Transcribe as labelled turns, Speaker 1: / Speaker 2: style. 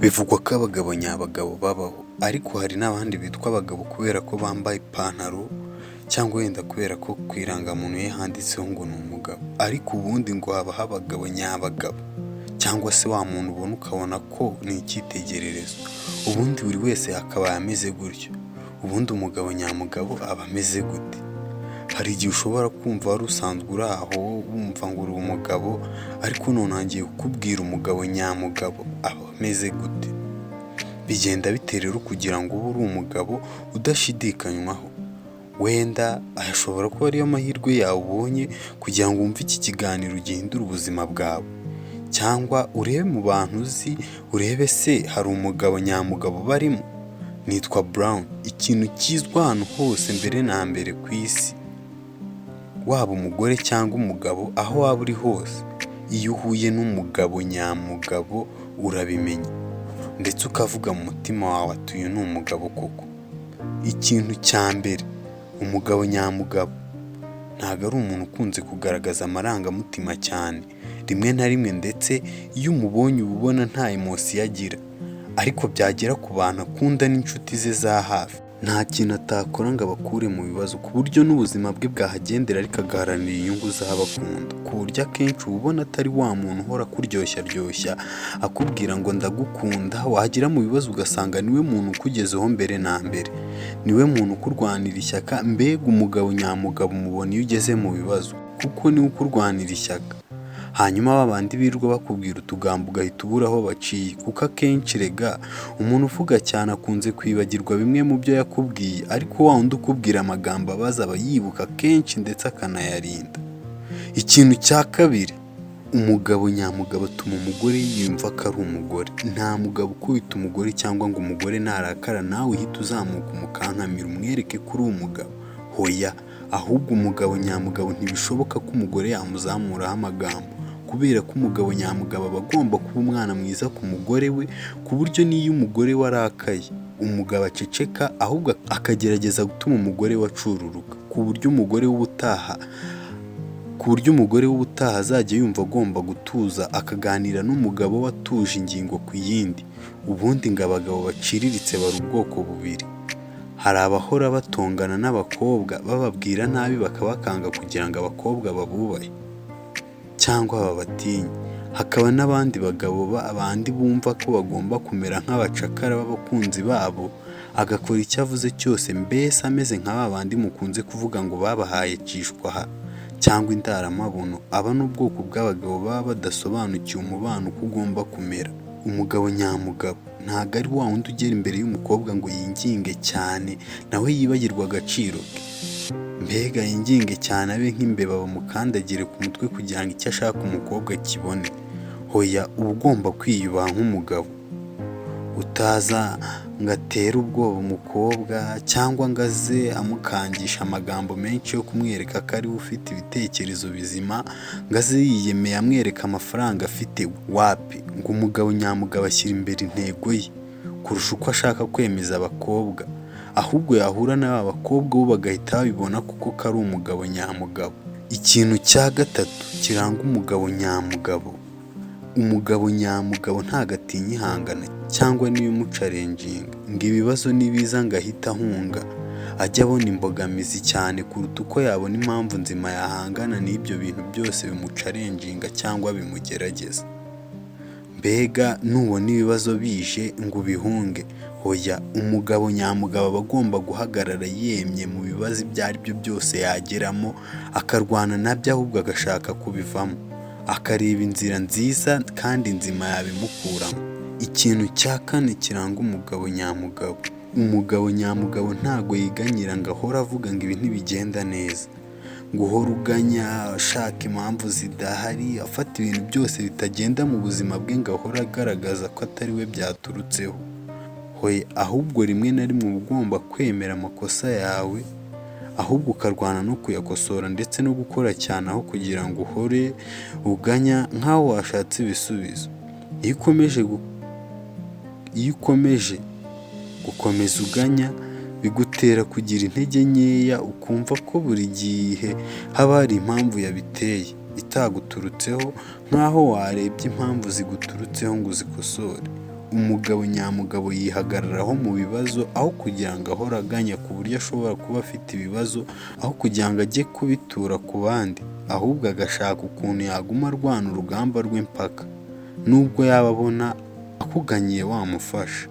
Speaker 1: Bivugwa ko abagabo nyabagabo babaho, ariko hari n'abandi bitwa abagabo kubera ko bambaye ipantaro cyangwa wenda kubera ko ku irangamuntu ye handitseho ngo ni umugabo, ariko ubundi ngo habaho abagabo nyabagabo cyangwa se wa muntu ubona ukabona ko ni icyitegererezo, ubundi buri wese yakabaye ameze gutyo. Ubundi umugabo nyamugabo aba ameze gute? Hari igihe ushobora kumva wari usanzwe uri aho wumva ngo uri umugabo, ariko none ngiye kukubwira umugabo nyamugabo aba ameze gute. Bigenda bite rero kugira ngo ube uri umugabo udashidikanywaho? Wenda ashobora kuba ariyo mahirwe yawe ubonye kugira ngo wumve iki kiganiro gihindure ubuzima bwawe, cyangwa urebe mu bantu uzi urebe se hari umugabo nyamugabo barimo. Nitwa Brown, ikintu kizwi ahantu hose mbere na mbere ku isi, waba umugore cyangwa umugabo, aho waba uri hose, iyo uhuye n'umugabo nyamugabo urabimenya ndetse ukavuga mu mutima wawe ati uyu ni umugabo koko. Ikintu cya mbere, umugabo nyamugabo ntabwo ari umuntu ukunze kugaragaza amarangamutima cyane, rimwe na rimwe ndetse iyo umubonye uba ubona nta emosiyo agira, ariko byagera ku bantu akunda n'inshuti ze za hafi, nta kintu atakora ngo abakure mu bibazo, ku buryo n'ubuzima bwe bwahagendera ariko agaharanira inyungu z'abakunda, ku buryo akenshi uba ubona atari wa muntu uhora akuryoshya akubwira ngo ndagukunda, wagera mu bibazo ugasanga niwe muntu ukugezeho mbere na mbere, niwe muntu ukurwanira ishyaka. Mbega umugabo nyamugabo umubona iyo ugeze mu bibazo, kuko niwe ukurwanira ishyaka. Hanyuma babandi birirwa bakubwira utugambo ugahita ubura aho baciye, kuko akenshi rega umuntu uvuga cyane akunze kwibagirwa bimwe mu byo yakubwiye, ariko wa wundi ukubwira amagambo abaza aba yibuka kenshi ndetse akanayarinda. Ikintu cya kabiri, umugabo nyamugabo atuma umugore yiyumva ko ari umugore. Nta mugabo ukubita umugore cyangwa ngo umugore narakara nawe uhita uzamuka umukankamira umwereke ko uri umugabo. Hoya, ahubwo umugabo nyamugabo ntibishoboka ko umugore yamuzamuraho amagambo, kubera ko umugabo nyamugabo aba agomba kuba umwana mwiza ku mugore we, ku buryo n'iyo umugore we arakaye umugabo aceceka, ahubwo akagerageza gutuma umugore we acururuka, ku buryo umugore w'ubutaha azajya yumva agomba gutuza akaganira n'umugabo we atuje ingingo ku yindi. Ubundi ngo abagabo baciriritse bari ubwoko bubiri, hari abahora batongana n'abakobwa bababwira nabi bakabakanga kugira ngo abakobwa babubahe cyangwa babatinye, hakaba n'abandi bagabo abandi bumva ko bagomba kumera nk'abacakara b'abakunzi babo, agakora icyo avuze cyose, mbese ameze nka ba bandi mukunze kuvuga ngo babahaye cishwaha cyangwa indaramabuno. Aba ni ubwoko bw'abagabo baba badasobanukiwe umubano uko ugomba kumera. Umugabo nyamugabo ntabwo ari wa wundi ugera imbere y'umukobwa ngo yinginge cyane nawe yibagirwa agaciro ke, mbega yinginge cyane abe nk'imbeba bamukandagire ku mutwe kugira ngo icyo ashaka umukobwa kibone. Hoya, uba ugomba kwiyubaha nk'umugabo, utaza ngo atere ubwoba umukobwa cyangwa ngo aze amukangisha amagambo menshi yo kumwereka ko ariwe ufite ibitekerezo bizima, ngo aze yiyemeye amwereka amafaranga afite. Wapi, ngo umugabo nyamugabo ashyira imbere intego ye kurusha uko ashaka kwemeza abakobwa, ahubwo yahura n'aba bakobwa bo bagahita babibona kuko ko ari umugabo nyamugabo. Ikintu cya gatatu kiranga umugabo nyamugabo, umugabo nyamugabo ntabwo atinya ihangana cyangwa niyo umucarenjinga, ngo ibibazo nibiza ngo ahita ahunga, ajya abona imbogamizi cyane kuruta uko yabona impamvu nzima yahangana n'ibyo bintu byose bimucarenjinga cyangwa bimugerageza. Mbega nubona ibibazo bije ngo ubihunge, hoya, umugabo nyamugabo aba agomba guhagarara yemye mu bibazo ibyo ari byo byose yageramo, akarwana nabyo ahubwo agashaka kubivamo, akareba inzira nziza kandi nzima yabimukuramo. Ikintu cya kane kiranga umugabo nyamugabo, umugabo nyamugabo ntago yiganyira ngo ahora avuga ngo ibi ntibigenda neza, ngo uhora uganya ashaka impamvu zidahari, afata ibintu byose bitagenda mu buzima bwe ngo ahora agaragaza ko atari we byaturutseho. Hoya, ahubwo rimwe na rimwe uba ugomba kwemera amakosa yawe, ahubwo ukarwana no kuyakosora ndetse no gukora cyane aho kugira ngo uhore uganya nk'aho washatse ibisubizo. Iyo ukomeje gukomeza uganya bigutera kugira intege nkeya, ukumva ko buri gihe haba hari impamvu yabiteye itaguturutseho, nk'aho warebye impamvu ziguturutseho ngo uzikosore. umugabo nyamugabo yihagararaho mu bibazo aho kugira ngo ahore aganya ku buryo ashobora kuba afite ibibazo, aho kugira ngo ajye kubitura ku bandi, ahubwo agashaka ukuntu yaguma arwana urugamba rw'impaka, nubwo yaba abona akuganyiye wamufasha.